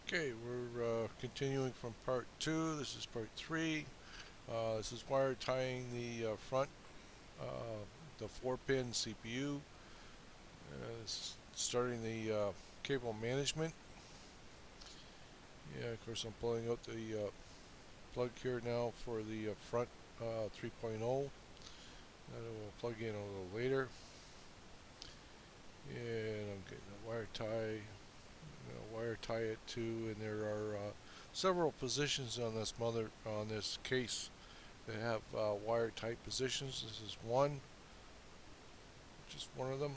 Okay, we're continuing from part 2. This is part 3. This is wire tying the front, the 4-pin CPU, starting the cable management. Yeah, of course I'm pulling out the plug here now for the front 3.0. That will plug in a little later. And I'm getting a wire tie. Wire tie it to, and there are several positions on this case that have wire type positions. This is one, just one of them.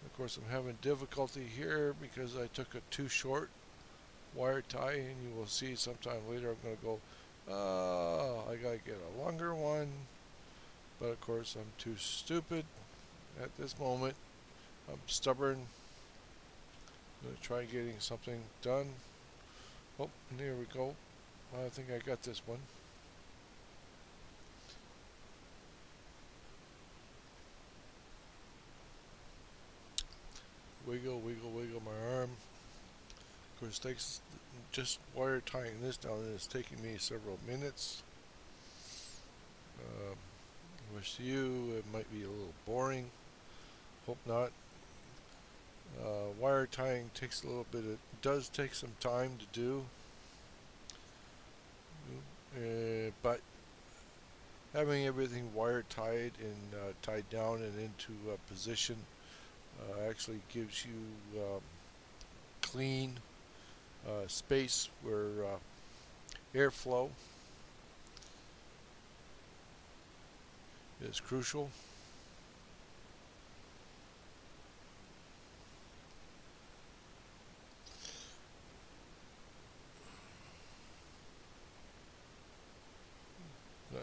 Of course, I'm having difficulty here because I took a too short wire tie, and you will see sometime later I'm going to go, I got to get a longer one. But of course, I'm too stupid at this moment. I'm stubborn. I'm going to try getting something done. Oh, and there we go. I think I got this one. Wiggle, wiggle, wiggle my arm. Of course, takes just wire tying this down, and it's taking me several minutes. With you, it might be a little boring. Hope not. Wire tying takes a little bit. It does take some time to do, but having everything wire tied and tied down and into position actually gives you clean space where airflow is crucial.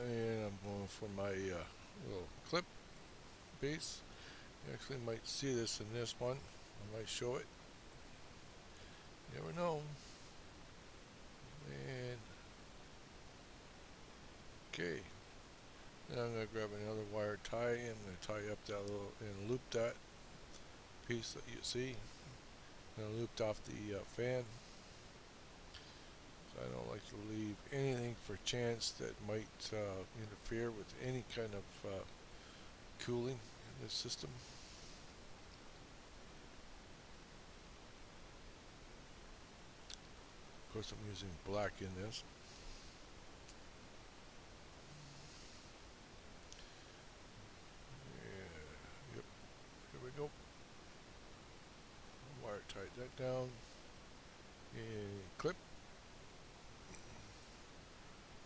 And I'm going for my little clip base. You actually might see this in this one. I might show it. You never know. And okay. Now I'm going to grab another wire tie and I'm going to tie up that little and loop that piece that you see. And I looped off the fan. So I don't like to leave anything for chance that might interfere with any kind of cooling in this system. Of course, I'm using black in this. Yeah, yep, here we go. Wire tight that down and clip.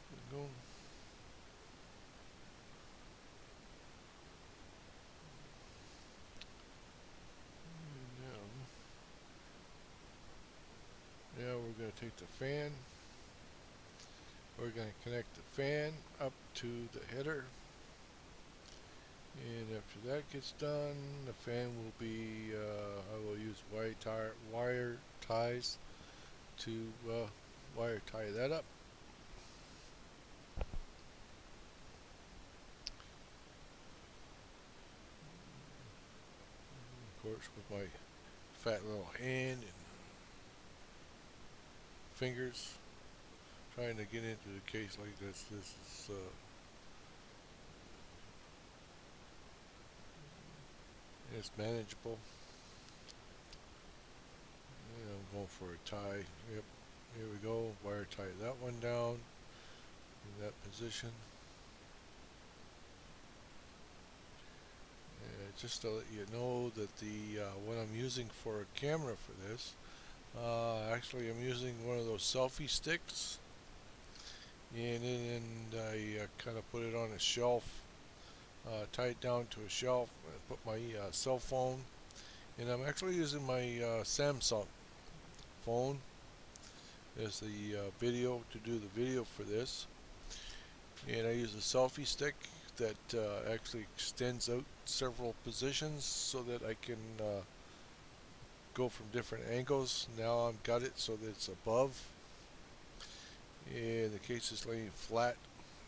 There we go. Now we're going to take the fan. We're going to connect the fan up to the header. And after that gets done, the fan will be, I will use wire ties to wire tie that up. Of course, with my fat little hand and fingers trying to get into the case like this. This is it's manageable. And I'm going for a tie. Yep, here we go. Wire tie that one down in that position. Just to let you know that the what I'm using for a camera for this, actually I'm using one of those selfie sticks, and I kind of put it on a shelf, tie it down to a shelf, and put my cell phone, and I'm actually using my Samsung phone as the video to do the video for this, and I use a selfie stick that actually extends out several positions so that I can go from different angles. Now I've got it so that it's above, and the case is laying flat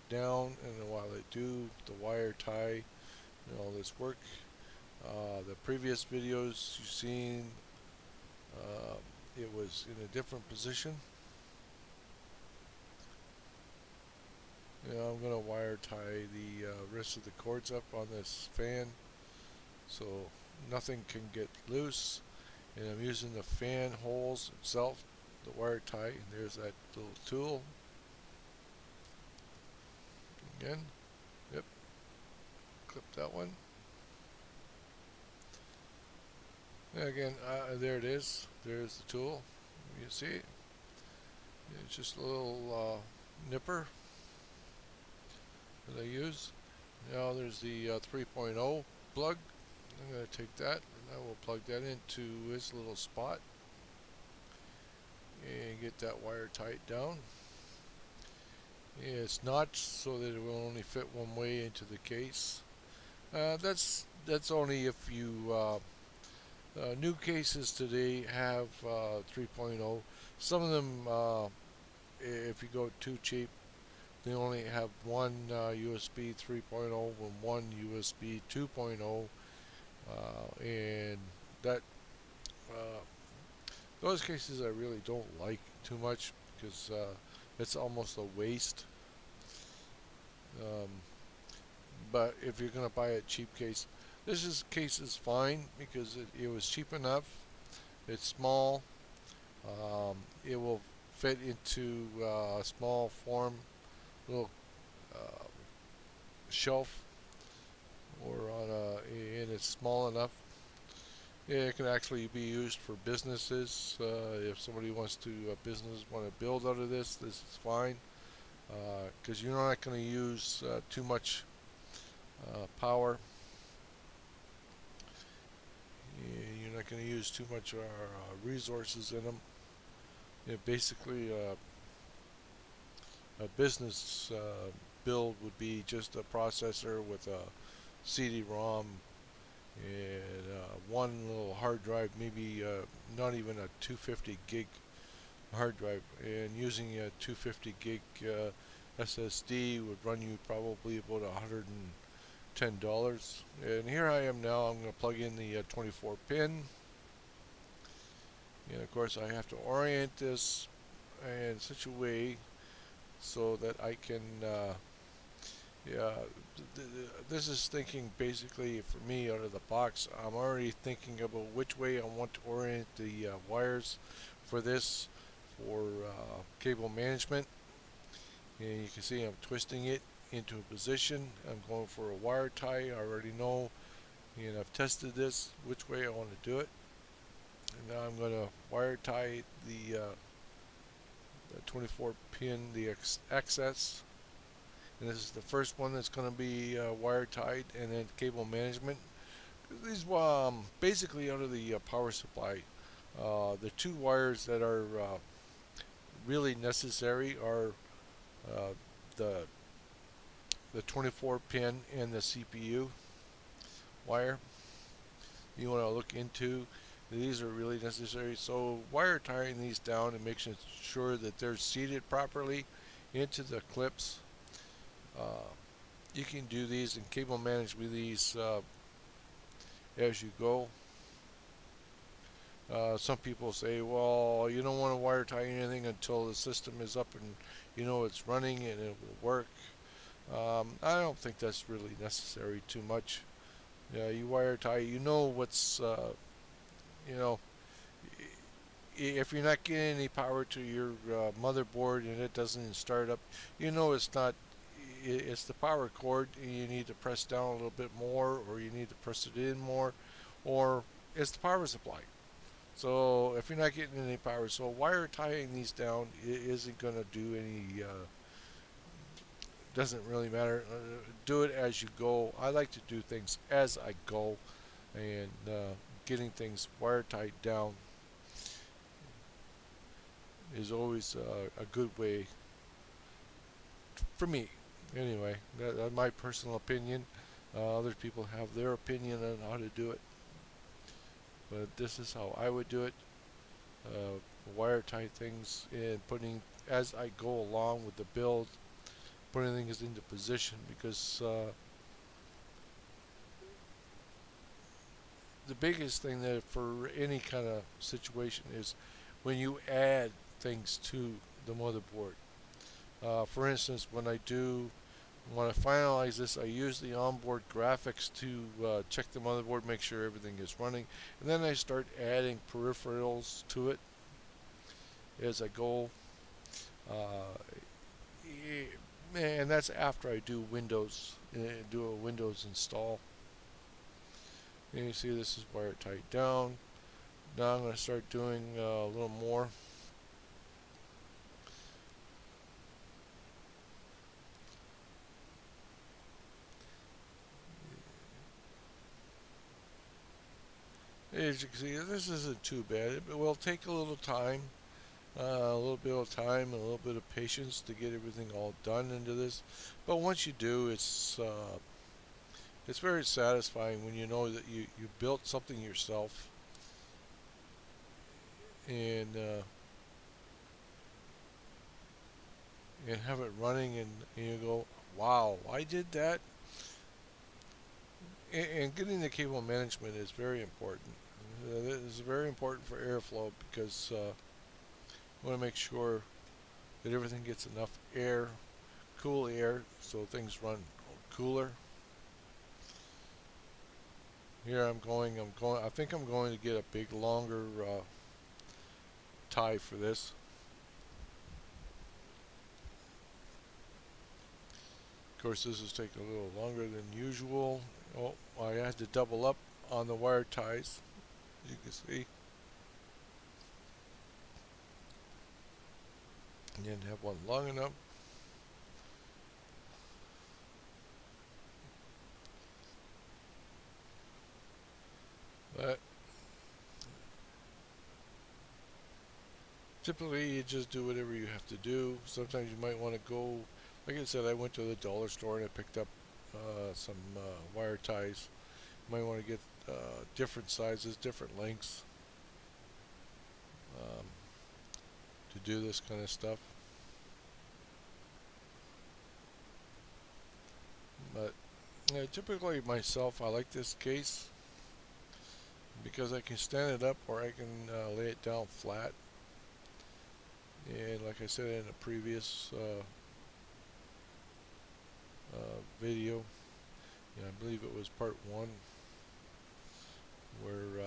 down, and while I do the wire tie and all this work, the previous videos you've seen, it was in a different position. Now I'm going to wire tie the rest of the cords up on this fan so nothing can get loose. And I'm using the fan holes itself, the wire tie, and there's that little tool. Again, yep, clip that one. And again, there it is. There's the tool. You see it? It's just a little nipper that I use. Now there's the 3.0 plug. I'm going to take that and I will plug that into this little spot and get that wire tight down. It's notched so that it will only fit one way into the case. That's only if you new cases today have 3.0. Some of them, if you go too cheap, they only have one USB 3.0 and one USB 2.0, and that those cases I really don't like too much because it's almost a waste. Um, but if you're gonna buy a cheap case, case is fine because it was cheap enough. It's small. It will fit into a small form, little uh, shelf, or on and it's small enough. Yeah, it can actually be used for businesses. If somebody wants to business want to build out of this is fine because you're not going to use too much power. You're not going to use too much resources in them. Basically, a business build would be just a processor with a CD-ROM and one little hard drive, maybe not even a 250 gig hard drive, and using a 250 gig SSD would run you probably about $110. And here I am now. I'm going to plug in the 24 pin, and of course I have to orient this in such a way so that I can yeah, this is thinking basically for me out of the box. I'm already thinking about which way I want to orient the wires for this for cable management. And you can see I'm twisting it into a position. I'm going for a wire tie. I already know, and I've tested this which way I want to do it. And now I'm going to wire tie the 24 pin, the access. And this is the first one that's going to be wire tied, and then cable management. These basically out of the power supply. The two wires that are really necessary are uh, the 24 pin and the CPU wire. You want to look into these are really necessary. So wire tying these down and making sure that they're seated properly into the clips. You can do these and cable manage with these as you go. Some people say, well, you don't want to wire tie anything until the system is up and you know it's running and it will work. I don't think that's really necessary too much. You wire tie, you know what's, you know, if you're not getting any power to your motherboard and it doesn't start up, you know it's the power cord. You need to press down a little bit more, or you need to press it in more, or it's the power supply. So if you're not getting any power, so wire tying these down isn't going to do any. Doesn't really matter. Do it as you go. I like to do things as I go, and getting things wire tied down is always a good way for me. Anyway, that's my personal opinion. Other people have their opinion on how to do it, but this is how I would do it. Wire tie things and putting as I go along with the build, putting things into position because the biggest thing that for any kind of situation is when you add things to the motherboard. For instance, when I finalize this, I use the onboard graphics to check the motherboard, make sure everything is running, and then I start adding peripherals to it as I go. Uh, and that's after I do do a Windows install. And you see this is wire tight down. Now I'm going to start doing a little more. As you can see, this isn't too bad. It will take a little time, a little bit of time, and a little bit of patience to get everything all done into this. But once you do, it's very satisfying when you know that you built something yourself and and have it running, and you go, wow, I did that. And getting the cable management is very important. It is very important for airflow because you want to make sure that everything gets enough air, cool air, so things run cooler. Here I'm going. I think I'm going to get a big, longer tie for this. Of course, this is taking a little longer than usual. Oh, I had to double up on the wire ties, as you can see. And didn't have one long enough. But typically, you just do whatever you have to do. Sometimes you might want to go. Like I said, I went to the dollar store and I picked up some wire ties. You might want to get different sizes, different lengths um, to do this kind of stuff. But typically myself, I like this case because I can stand it up or I can lay it down flat. And like I said in a previous video, I believe it was part one, where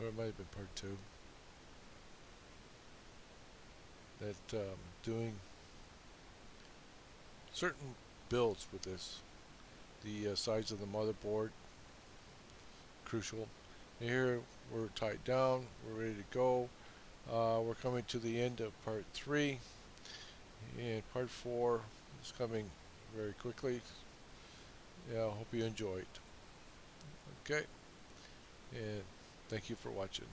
or it might have been part two, that doing certain builds with this. The size of the motherboard, crucial. Here we're tied down, we're ready to go. We're coming to the end of part three, and part four is coming very quickly. Yeah, I hope you enjoyed. Okay, and thank you for watching.